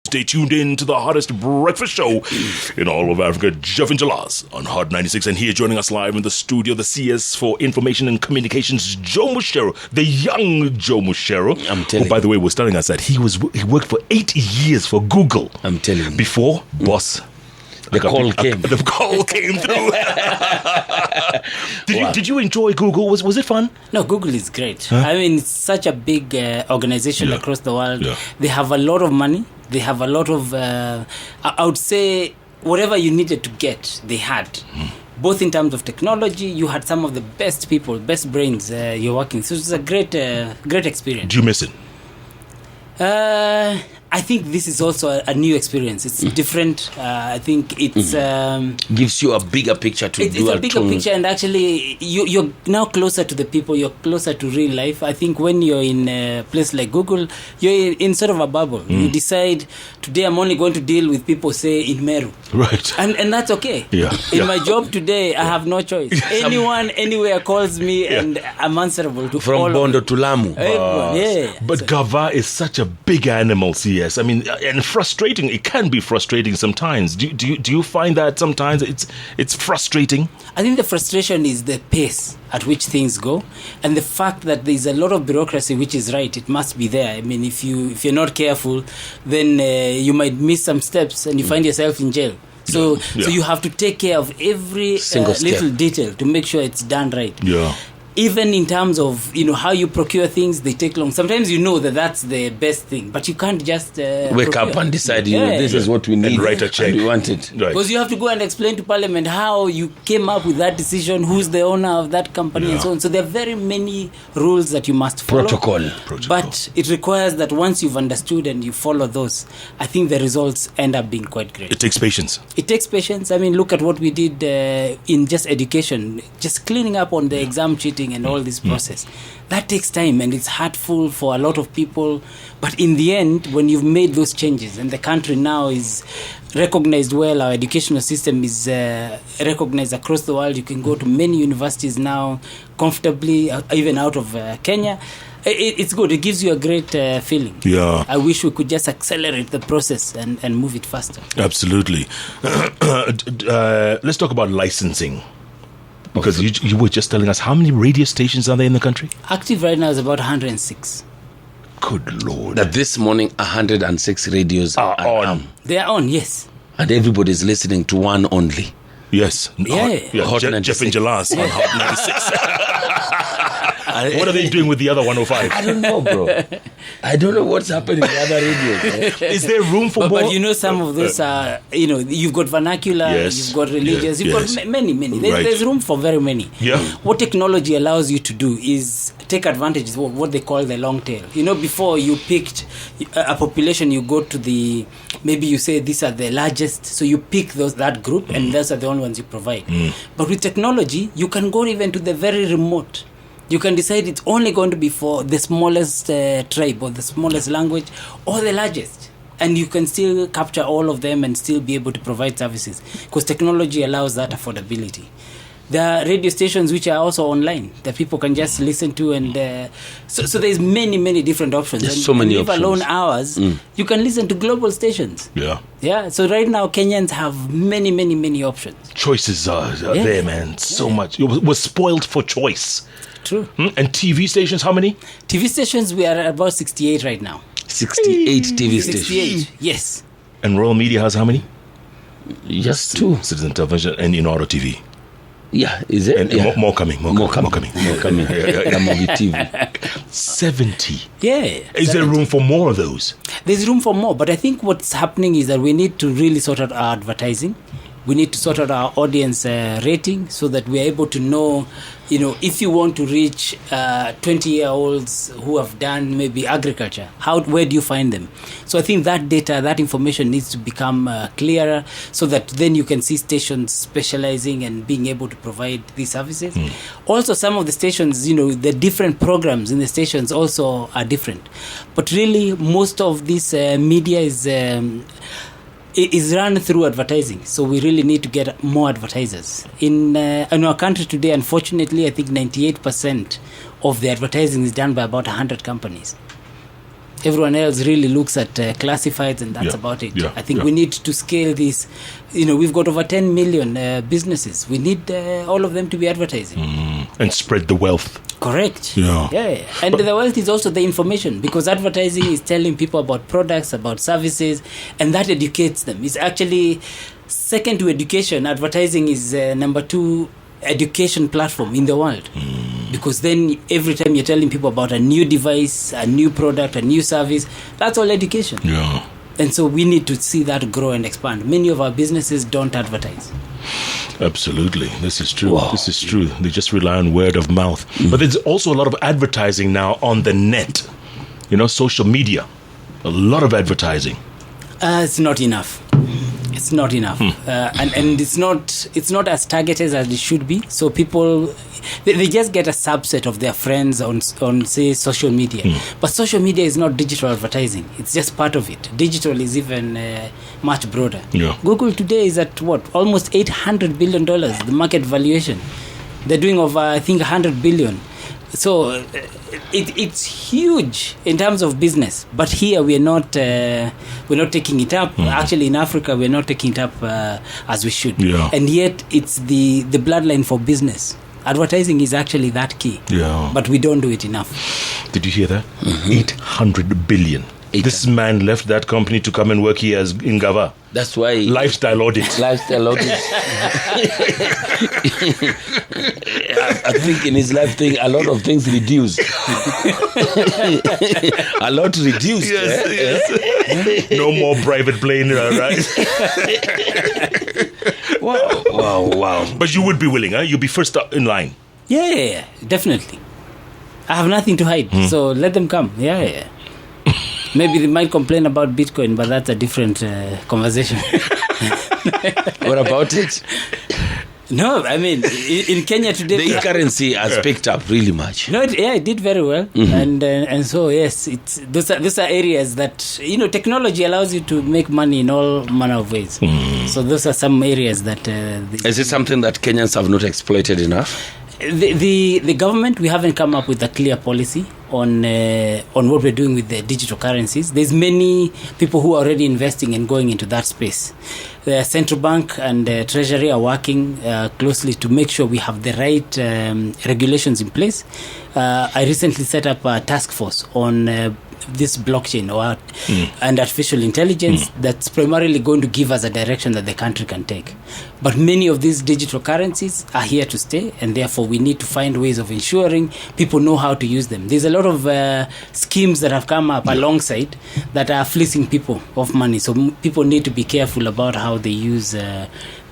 Stay tuned in to the hottest breakfast show in all of Africa, Jeff and Jalas on Hot 96. And here joining us live in the studio, the CS for Information and Communications, Joe Mucheru, the young Joe Mucheru. I'm telling who, by the way, was telling us that he worked for 8 years for Google. I'm telling you. Before, boss. The call came. The call came through. Did you enjoy Google? Was it fun? No, Google is great. Huh? I mean, it's such a big organization across the world. Yeah. They have a lot of money. They have a lot of, I would say, whatever you needed to get, they had. Both in terms of technology, you had some of the best people, best brains you're working. So it's a great experience. Do you miss it? I think this is also a new experience. It's different. I think it's gives you a bigger picture to do. It's a bigger picture, and actually, you're now closer to the people. You're closer to real life. I think when you're in a place like Google, you're in sort of a bubble. You decide today I'm only going to deal with people, say in Meru, right? And that's okay. Yeah. In my job today, I have no choice. Anyone, anywhere calls me, and I'm answerable to from all Bondo to Lamu. But Gava is such a big animal. Yes, I mean, and frustrating. It can be frustrating sometimes. Do you find that sometimes it's frustrating? I think the frustration is the pace at which things go, and the fact that there's a lot of bureaucracy, which is right. It must be there. I mean, if you're not careful, then you might miss some steps, and you find yourself in jail. So you have to take care of every little detail to make sure it's done right. Yeah. Even in terms of, how you procure things, they take long. Sometimes that's the best thing, but you can't just wake up and decide, this is what we need. And write a check. And we want it. Right. Because you have to go and explain to Parliament how you came up with that decision, who's the owner of that company, and so on. So there are very many rules that you must follow. Protocol. But it requires that once you've understood and you follow those, I think the results end up being quite great. It takes patience. I mean, look at what we did in just education, just cleaning up on the exam cheating and all this process. That takes time, and it's hurtful for a lot of people. But in the end, when you've made those changes and the country now is recognized well, our educational system is recognized across the world. You can go to many universities now comfortably, even out of Kenya. It's good. It gives you a great feeling. Yeah. I wish we could just accelerate the process and move it faster. Absolutely. Let's talk about licensing. Because you were just telling us, how many radio stations are there in the country? Active right now is about 106. Good Lord. That this morning, 106 radios are on. They are on, yes. And everybody's listening to one only. Yes. Hot Jeff and Jalas on Hot 96. What are they doing with the other 105? I don't know, bro. I don't know what's happening in the other radios. Is there room for more? But some of those are, you've got vernacular, you've got religious, you've got many. There's room for very many. Yeah. What technology allows you to do is take advantage of what they call the long tail. Before you picked a population, you go to maybe you say these are the largest, so you pick that group, and those are the only ones you provide. But with technology, you can go even to the very remote. You can decide it's only going to be for the smallest tribe or the smallest language or the largest. And you can still capture all of them and still be able to provide services, because technology allows that affordability. There are radio stations which are also online that people can just listen to, and so there's many different options. There's so many options. Alone hours, you can listen to global stations. Yeah. So right now Kenyans have many options. Choices are there, man. So much. We're spoiled for choice. True. And TV stations, how many? TV stations, we are at about 68 right now. 68 TV stations. 68, yes. And Royal Media has how many? Just 2. Citizen Television and Auto TV. Yeah, is it? And more coming. More coming. Movie TV. 70. Yeah. Is there room for more of those? There's room for more, but I think what's happening is that we need to really sort out our advertising. We need to sort out our audience rating so that we're able to know, if you want to reach 20-year-olds who have done maybe agriculture, where do you find them? So I think that data, that information needs to become clearer, so that then you can see stations specializing and being able to provide these services. Also, some of the stations, the different programs in the stations also are different. But really, most of this media is run through advertising. So we really need to get more advertisers. In our country today, unfortunately, I think 98% of the advertising is done by about 100 companies. Everyone else really looks at classifieds, and that's about it. I think we need to scale this. We've got over 10 million businesses. We need all of them to be advertising. And spread the wealth. Correct. Yeah. And the wealth is also the information, because advertising is telling people about products, about services, and that educates them. It's actually second to education. Advertising is number 2 education platform in the world, because then every time you're telling people about a new device, a new product, a new service, that's all education. And so we need to see that grow and expand. Many of our businesses don't advertise. Absolutely. This is true. This is true. They just rely on word of mouth. But there's also a lot of advertising now on the net, social media. A lot of advertising. It's not enough. It's not enough, and it's not as targeted as it should be. So people, they just get a subset of their friends on say social media. But social media is not digital advertising. It's just part of it. Digital is even much broader. Google today is at almost $800 billion, the market valuation. They're doing over, I think, 100 billion. So it's huge in terms of business, but here we're not taking it up. Actually, in Africa, we're not taking it up as we should. And yet, it's the bloodline for business. Advertising is actually that key. But we don't do it enough. Did you hear that? 800 billion. This man left that company to come and work here as in Gava. That's why lifestyle audit. I think in his life thing, a lot of things reduced. A lot reduced. Yes. No more private plane, right? Wow. But you would be willing, huh? You'd be first up in line. Yeah, definitely. I have nothing to hide, so let them come. Yeah. Maybe they might complain about Bitcoin, but that's a different conversation. What about it? No, I mean, in Kenya today, the currency has picked up really much. No, it did very well, and so yes, those are areas that technology allows you to make money in all manner of ways. So those are some areas that. Is it something that Kenyans have not exploited enough? The government, we haven't come up with a clear policy on what we're doing with the digital currencies. There's many people who are already investing and going into that space. The central bank and treasury are working closely to make sure we have the right regulations in place. I recently set up a task force on this blockchain and artificial intelligence that's primarily going to give us a direction that the country can take. But many of these digital currencies are here to stay, and therefore we need to find ways of ensuring people know how to use them. There's a lot of schemes that have come up alongside that are fleecing people of money. So people need to be careful about how they use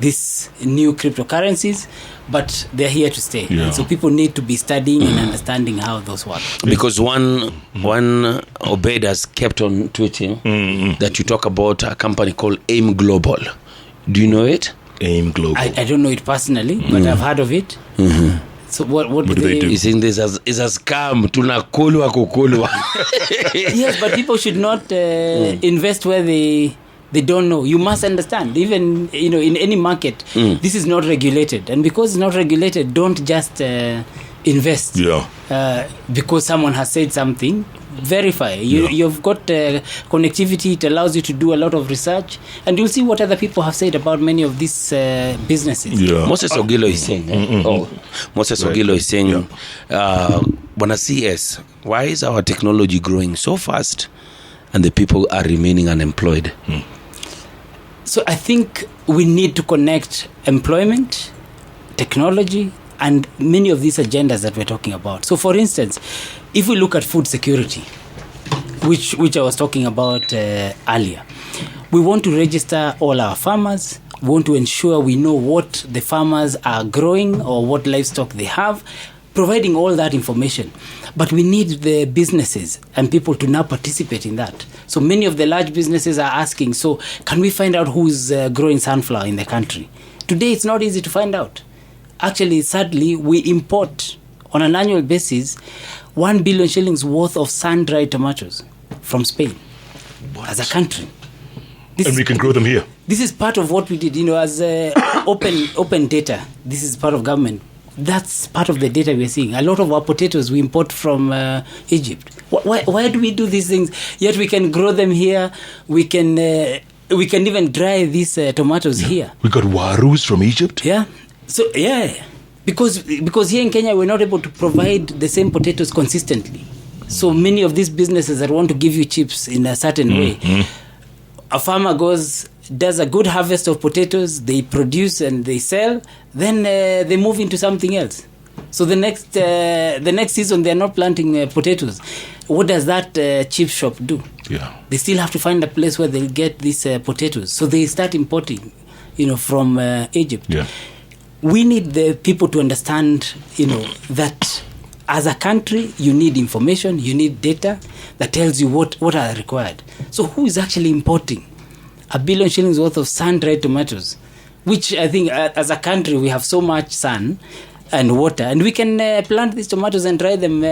these new cryptocurrencies, but they're here to stay. And so people need to be studying and understanding how those work. Because one Obed has kept on tweeting that you talk about a company called AIM Global. Do you know it? AIM Global. I don't know it personally, but I've heard of it. So what do they do? You think this is a scam? Tunakulwa kukulwa. Yes, but people should not invest where they don't know. You must understand, even in any market, this is not regulated, and because it's not regulated, don't just invest. Because someone has said something. Verify. You've got connectivity. It allows you to do a lot of research, and you'll see what other people have said about many of these businesses. Moses Ogilo is saying. Ogilo is saying, Bwana CS, why is our technology growing so fast, and the people are remaining unemployed? So I think we need to connect employment, technology, and many of these agendas that we're talking about. So for instance, if we look at food security, which I was talking about earlier, we want to register all our farmers. We want to ensure we know what the farmers are growing or what livestock they have, providing all that information. But we need the businesses and people to now participate in that. So many of the large businesses are asking, so can we find out who's growing sunflower in the country? Today, it's not easy to find out. Actually, sadly, we import on an annual basis 1 billion shillings worth of sun-dried tomatoes from Spain as a country. And we can grow them here. This is part of what we did, as open data. This is part of government. That's part of the data we're seeing. A lot of our potatoes we import from Egypt. Why do we do these things? Yet we can grow them here. We can even dry these tomatoes here. We got warus from Egypt. Yeah. So because here in Kenya we're not able to provide the same potatoes consistently. So many of these businesses that want to give you chips in a certain way, a farmer does a good harvest of potatoes, they produce and they sell, then they move into something else. So the next season they're not planting potatoes. What does that chip shop do? Yeah, they still have to find a place where they'll get these potatoes. So they start importing, from Egypt. Yeah. We need the people to understand, that as a country, you need information, you need data that tells you what are required. So who is actually importing 1 billion shillings worth of sun-dried tomatoes, which I think as a country we have so much sun and water, and we can plant these tomatoes and dry them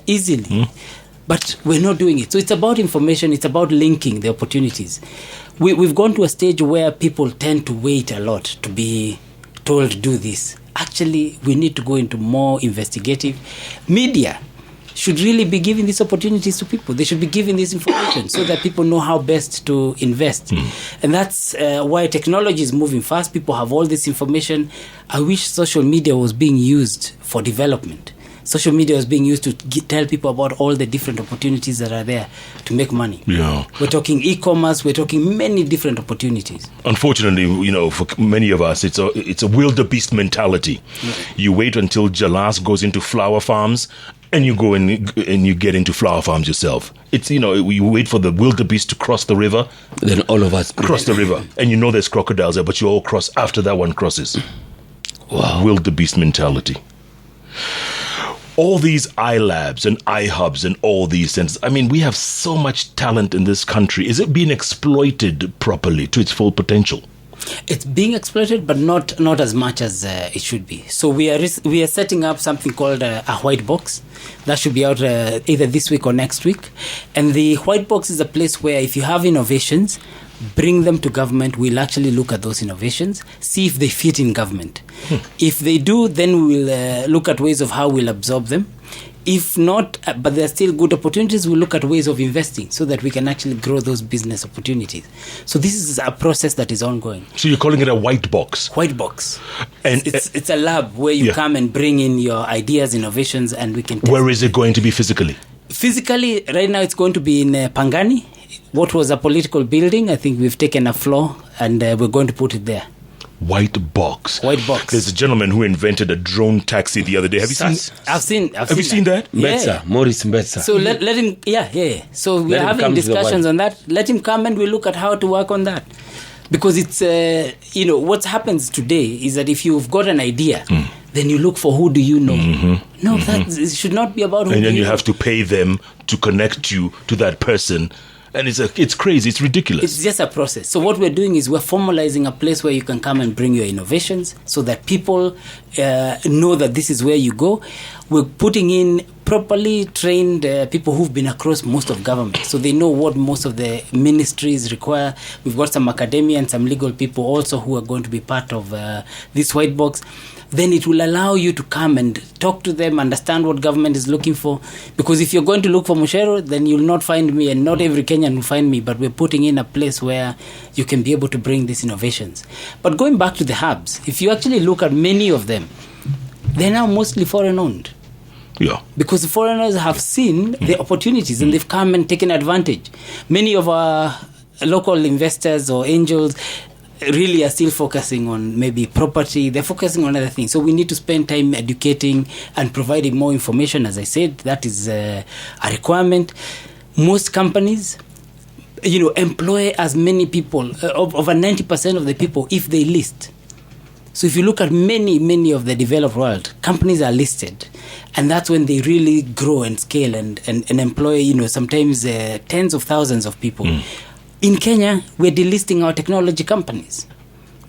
easily. But we're not doing it. So it's about information, it's about linking the opportunities. We've gone to a stage where people tend to wait a lot to be told to do this. Actually, we need to go into more investigative. Media should really be giving these opportunities to people. They should be giving this information so that people know how best to invest. And that's why technology is moving fast. People have all this information. I wish social media was being used for development. Social media was being used to tell people about all the different opportunities that are there to make money. Yeah. We're talking e-commerce. We're talking many different opportunities. Unfortunately, for many of us, it's a wildebeest mentality. Yeah. You wait until Jalas goes into flower farms, and you go and you get into flower farms yourself. It's we wait for the wildebeest to cross the river, then all of us cross the river, and there's crocodiles there, but you all cross after that one crosses. Wow, wildebeest mentality. All these iLabs and iHubs and all these things. I mean, we have so much talent in this country. Is it being exploited properly to its full potential? It's being exploited, but not as much as it should be. So we are setting up something called a white box that should be out either this week or next week. And the white box is a place where if you have innovations, bring them to government. We'll actually look at those innovations, see if they fit in government. If they do, then we'll look at ways of how we'll absorb them. If not, but there are still good opportunities, we'll look at ways of investing so that we can actually grow those business opportunities. So this is a process that is ongoing. So you're calling it a white box? White box. And it's a lab where you come and bring in your ideas, innovations, and we can test. Where is it going to be physically? Physically, right now it's going to be in Pangani. What was a political building, I think we've taken a floor and we're going to put it there. White box. White box. There's a gentleman who invented a drone taxi the other day. Have you seen? I've seen. Have you seen that? Mbetsa, Maurice Mbetsa. So let him. Yeah. So we're having discussions on that. Let him come and we'll look at how to work on that. Because it's what happens today is that if you've got an idea, then you look for who do you know. No, that it should not be about who. And then you have to pay them to connect you to that person. And it's crazy. It's ridiculous. It's just a process. So what we're doing is we're formalizing a place where you can come and bring your innovations so that people know that this is where you go. We're putting in properly trained people who've been across most of government. So they know what most of the ministries require. We've got some academia and some legal people also who are going to be part of this white box. Then it will allow you to come and talk to them, understand what government is looking for. Because if you're going to look for Mucheru, then you'll not find me, and not every Kenyan will find me. But we're putting in a place where you can be able to bring these innovations. But going back to the hubs, if you actually look at many of them, they're now mostly foreign-owned. Yeah. Because the foreigners have seen the opportunities and they've come and taken advantage. Many of our local investors or angels really are still focusing on maybe property. They're focusing on other things. So we need to spend time educating and providing more information. As I said, that is a requirement. Most companies, employ as many people, over 90% of the people, if they list. So if you look at many of the developed world, companies are listed. And that's when they really grow and scale and employ, sometimes tens of thousands of people. In Kenya, we're delisting our technology companies.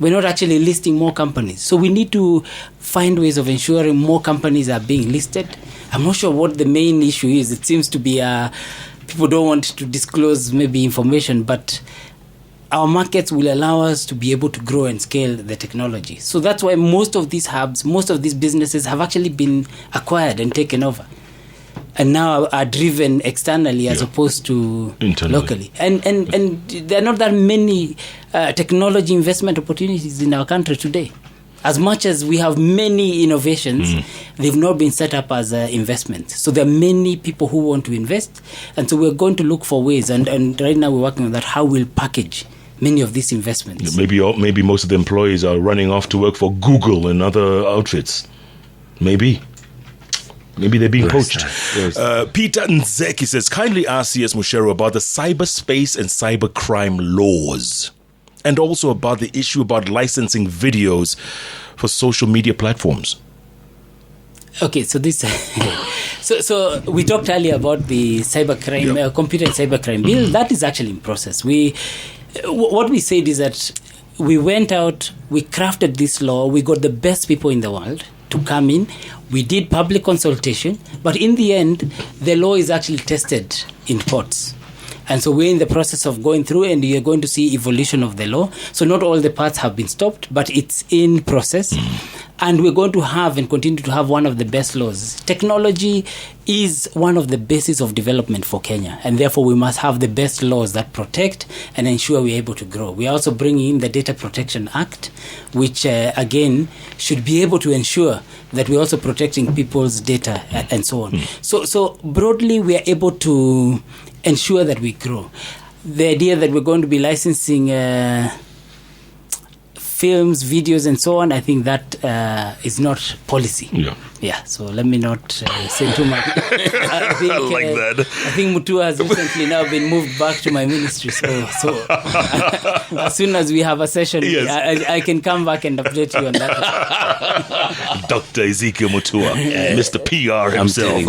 We're not actually listing more companies. So we need to find ways of ensuring more companies are being listed. I'm not sure what the main issue is. It seems to be people don't want to disclose maybe information, but our markets will allow us to be able to grow and scale the technology. So that's why most of these hubs, most of these businesses have actually been acquired and taken over. and now are driven externally as opposed to internally. Locally. And there are not that many technology investment opportunities in our country today. As much as we have many innovations, they've not been set up as investments. So there are many people who want to invest, and so we're going to look for ways, and right now we're working on that, how we'll package many of these investments. Maybe most of the employees are running off to work for Google and other outfits. Maybe they're being poached. Peter Nzeki says, kindly ask CS Mucheru about the cyberspace and cybercrime laws, and also about the issue about licensing videos for social media platforms. Okay, so this, so we talked earlier about the cybercrime, computer and cybercrime bill. That is actually in process. What we said is that we went out, we crafted this law, we got the best people in the world to come in. We did public consultation, but in the end, the law is actually tested in courts. And so we're in the process of going through, and you're going to see evolution of the law. So not all the parts have been stopped, but it's in process. And we're going to have and continue to have one of the best laws. Technology is one of the bases of development for Kenya, and therefore we must have the best laws that protect and ensure we're able to grow. We're also bringing in the Data Protection Act, which again should be able to ensure that we're also protecting people's data and so on. So broadly, we are able to ensure that we grow. The idea that we're going to be licensing films, videos, and so on, I think that is not policy. Yeah, so let me not say too much. I think, that. I think Mutua has recently now been moved back to my ministry. So as soon as we have a session, I can come back and update you on that. Dr. Ezekiel Mutua, Mr. PR himself.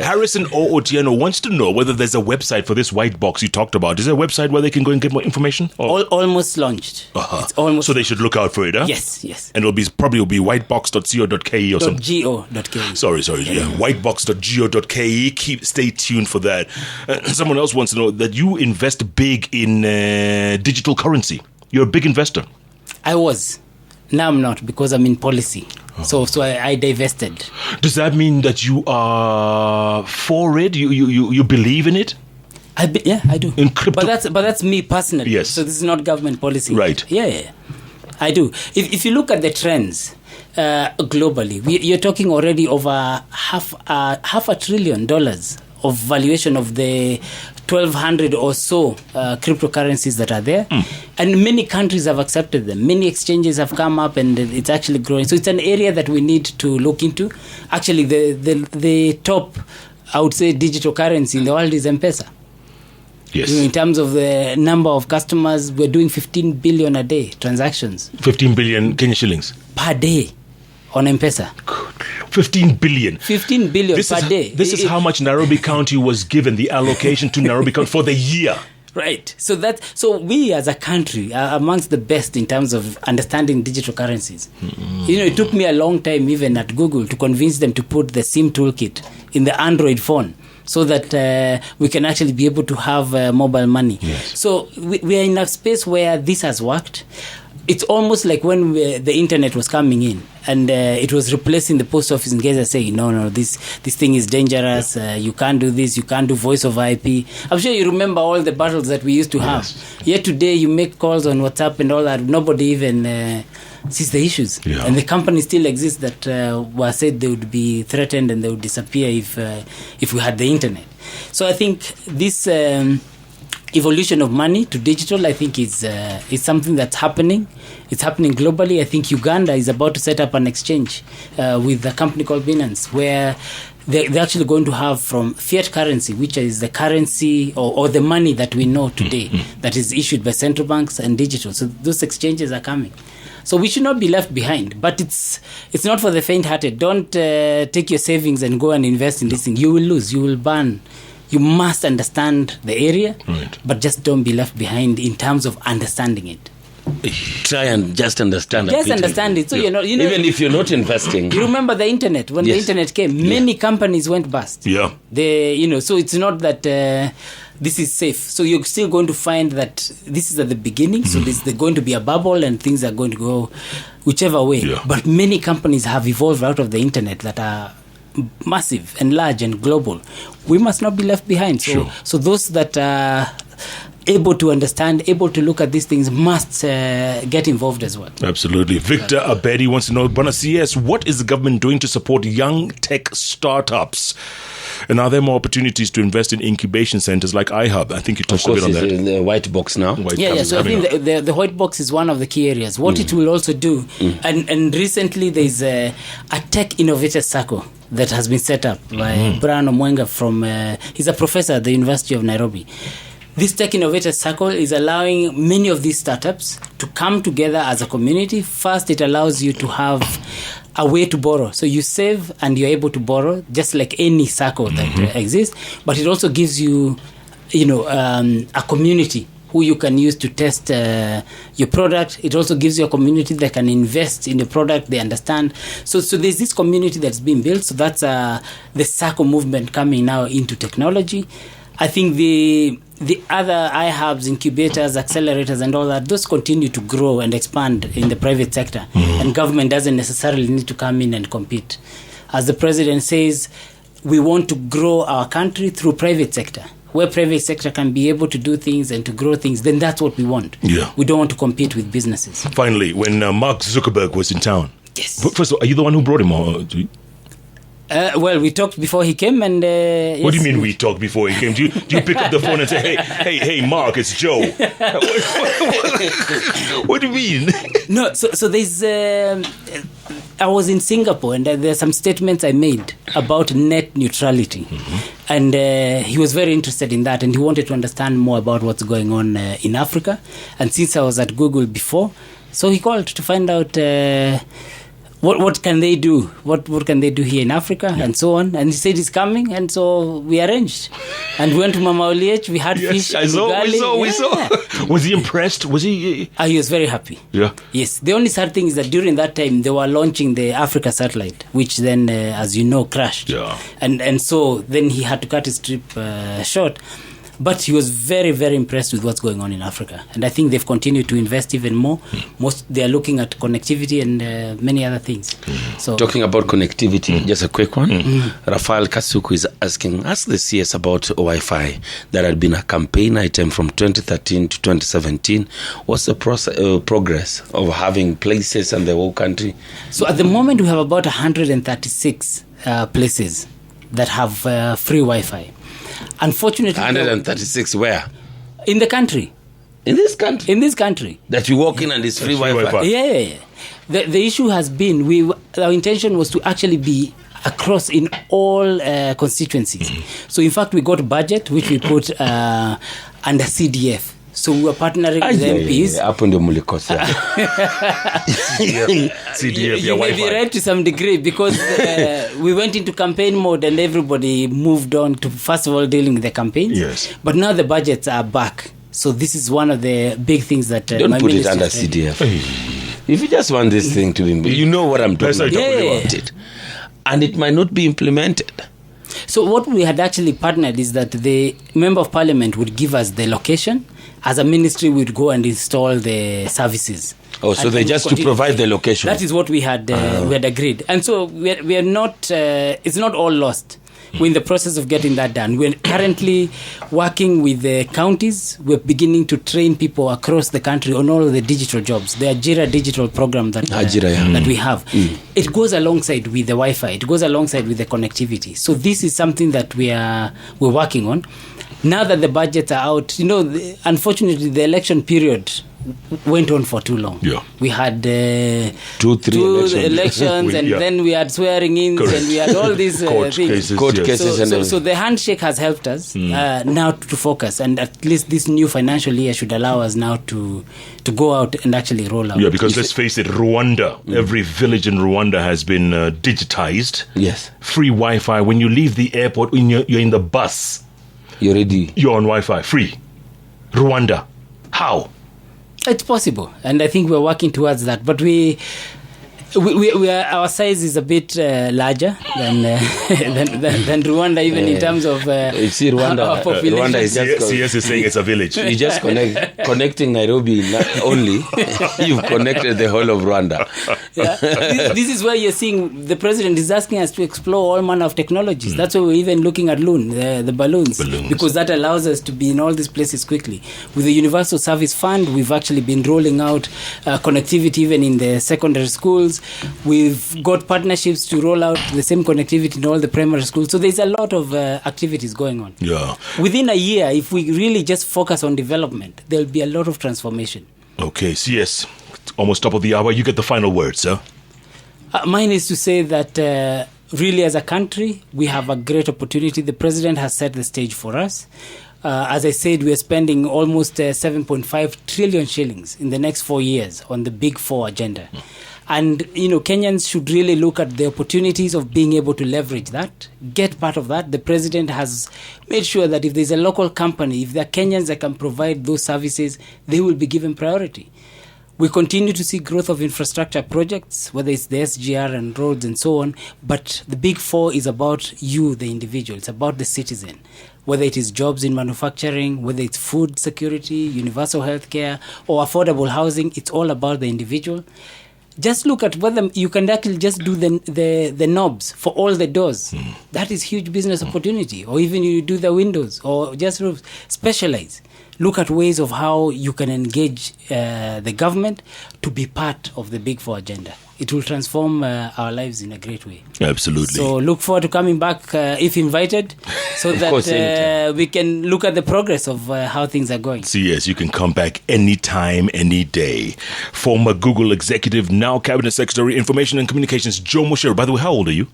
Harrison O. Otieno wants to know whether there's a website for this white box you talked about. Is there a website where they can go and get more information? Almost launched. It's almost. So they should look out for it, huh? Yes. And it'll be whitebox.co.ke or something. .go.ke. Sorry. Whitebox.go.ke. Stay tuned for that. Someone else wants to know that you invest big in digital currency. You're a big investor. I was. Now I'm not, because I'm in policy. So I divested. Does that mean that you are for it? You believe in it? I do. In crypto? But that's me personally. Yes. So this is not government policy. Right. Yeah. I do. If you look at the trends globally, you're talking already over half $1 trillion of valuation of the 1,200 or so cryptocurrencies that are there. And many countries have accepted them. Many exchanges have come up, and it's actually growing. So it's an area that we need to look into. Actually, the top, I would say, digital currency in the world is M-Pesa. Yes. In terms of the number of customers, we're doing 15 billion a day transactions. 15 billion Kenya shillings per day on M-Pesa. 15 billion. 15 billion per day. This is how much Nairobi County was given, the allocation to Nairobi County for the year. Right. So we as a country are amongst the best in terms of understanding digital currencies. It took me a long time, even at Google, to convince them to put the SIM toolkit in the Android phone, so that we can actually be able to have mobile money. Yes. So we are in a space where this has worked. It's almost like when the internet was coming in, and it was replacing the post office, and guys are saying, no, this thing is dangerous. You can't do this. You can't do voice over IP. I'm sure you remember all the battles that we used to have. Yet today you make calls on WhatsApp and all that. Nobody even sees the issues. Yeah. And the companies still exist that were said they would be threatened and they would disappear if we had the internet. So I think this evolution of money to digital, I think is something that's happening. It's happening globally. I think Uganda is about to set up an exchange with a company called Binance, where they're actually going to have from fiat currency, which is the currency or the money that we know today that is issued by central banks, and digital. So those exchanges are coming. So we should not be left behind. But it's not for the faint-hearted. Don't take your savings and go and invest in this thing. You will lose. You will burn. You must understand the area, but just don't be left behind in terms of understanding it. Try and just understand it. Just understand it. So even if you're not investing. You remember the internet. When the internet came, many companies went bust. Yeah. So it's not that this is safe. So you're still going to find that this is at the beginning. So there's going to be a bubble and things are going to go whichever way. Yeah. But many companies have evolved out of the internet that are massive and large and global, we must not be left behind. So those that are able to understand, able to look at these things must get involved as well. Absolutely. Victor Abedi wants to know, Bwana CS, what is the government doing to support young tech startups? And are there more opportunities to invest in incubation centers like iHub? I think you touched a bit on that. In the white box now. So I think the white box is one of the key areas. What it will also do, and recently there's a tech innovator circle that has been set up by Brian Omwenga from, he's a professor at the University of Nairobi. This Tech Innovator Circle is allowing many of these startups to come together as a community. First, it allows you to have a way to borrow. So you save and you're able to borrow, just like any circle that exists. But it also gives you, a community who you can use to test your product. It also gives you a community that can invest in the product they understand. So there's this community that's being built. So that's the circle movement coming now into technology. I think the other iHubs, incubators, accelerators and all that, those continue to grow and expand in the private sector. And government doesn't necessarily need to come in and compete. As the president says, we want to grow our country through private sector. Where private sector can be able to do things and to grow things, then that's what we want. Yeah. We don't want to compete with businesses. Finally, when Mark Zuckerberg was in town. Yes. First of all, are you the one who brought him or well, we talked before he came, and yes. What do you mean we talked before he came? Do you pick up the phone and say, hey, Mark, it's Joe? What do you mean? No, so there's. I was in Singapore, and there's some statements I made about net neutrality, and he was very interested in that, and he wanted to understand more about what's going on in Africa. And since I was at Google before, so he called to find out. What can they do? What can they do here in Africa and so on? And he said he's coming, and so we arranged. And we went to Mama Oliech, we had fish. We saw. Was he impressed? Was he? He was very happy. Yeah. Yes. The only sad thing is that during that time, they were launching the Africa satellite, which then, as you know, crashed. Yeah. And so then he had to cut his trip short. But he was very, very impressed with what's going on in Africa. And I think they've continued to invest even more. They are looking at connectivity and many other things. So, talking about connectivity, just a quick one. Rafael Kasuku is asking, ask the CS about Wi-Fi. That had been a campaign item from 2013 to 2017. What's the progress of having places in the whole country? So at the moment, we have about 136 places that have free Wi-Fi. Unfortunately, 136 where? In the country. In this country? In this country. That you walk in and it's free Wi-Fi? Yeah. The issue has been, our intention was to actually be across in all constituencies. So in fact, we got budget, which we put under CDF. So we were partnering with MPs. Hapo ndio mlikosa. CDF, you may be right to some degree, because we went into campaign mode and everybody moved on to, first of all, dealing with the campaigns. Yes. But now the budgets are back. So this is one of the big things that don't put it under CDF. If you just want this thing to be, you know what I'm talking about it. And it might not be implemented. So what we had actually partnered is that the Member of Parliament would give us the location. As a ministry, we'd go and install the services. Oh, so they just to provide the location. That is what we had agreed. And so we are not, it's not all lost. We're in the process of getting that done. We're currently working with the counties. We're beginning to train people across the country on all of the digital jobs. The Ajira digital program that we have. It goes alongside with the Wi-Fi. It goes alongside with the connectivity. So this is something that we're working on. Now that the budgets are out, unfortunately, the election period went on for too long. Yeah. We had two elections and then we had swearing in and we had all these court things. Cases, so the handshake has helped us now to focus, and at least this new financial year should allow us now to go out and actually roll out. Yeah, because let's face it, Rwanda, every village in Rwanda has been digitized. Yes. Free Wi-Fi. When you leave the airport, when you're in the bus, you're on Wi-Fi, free. Rwanda. How? It's possible, and I think we're working towards that. But we are, our size is a bit larger than Rwanda, even in terms of you see, Rwanda, population. Rwanda is just CS is saying it's a village. you just connecting Nairobi only. You've connected the whole of Rwanda. Yeah. This is where you're seeing the president is asking us to explore all manner of technologies. That's why we're even looking at Loon, the balloons, because that allows us to be in all these places quickly. With the Universal Service Fund, we've actually been rolling out connectivity even in the secondary schools. We've got partnerships to roll out the same connectivity in all the primary schools. So there's a lot of activities going on. Yeah. Within a year, if we really just focus on development, there'll be a lot of transformation. Okay, CS, almost top of the hour. You get the final word, sir. Mine is to say that really as a country, we have a great opportunity. The president has set the stage for us. As I said, we are spending almost 7.5 trillion shillings in the next 4 years on the Big Four agenda. And, Kenyans should really look at the opportunities of being able to leverage that, get part of that. The president has made sure that if there's a local company, if there are Kenyans that can provide those services, they will be given priority. We continue to see growth of infrastructure projects, whether it's the SGR and roads and so on. But the Big Four is about you, the individual. It's about the citizen. Whether it is jobs in manufacturing, whether it's food security, universal health care, or affordable housing, it's all about the individual. Just look at whether you can actually just do the knobs for all the doors. That is huge business opportunity. Or even you do the windows or just specialize. Look at ways of how you can engage the government to be part of the Big Four agenda. It will transform our lives in a great way. Absolutely. So look forward to coming back if invited, so that we can look at the progress of how things are going. CS, you can come back anytime, any day. Former Google executive, now Cabinet Secretary, Information and Communications, Joe Mucheru. By the way, how old are you?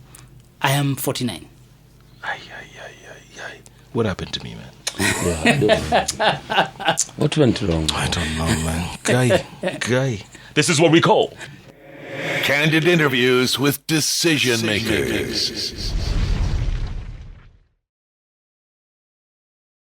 I am 49. What happened to me, man? What went wrong? I don't know, man. Guy. This is what we call Candid interviews with decision makers.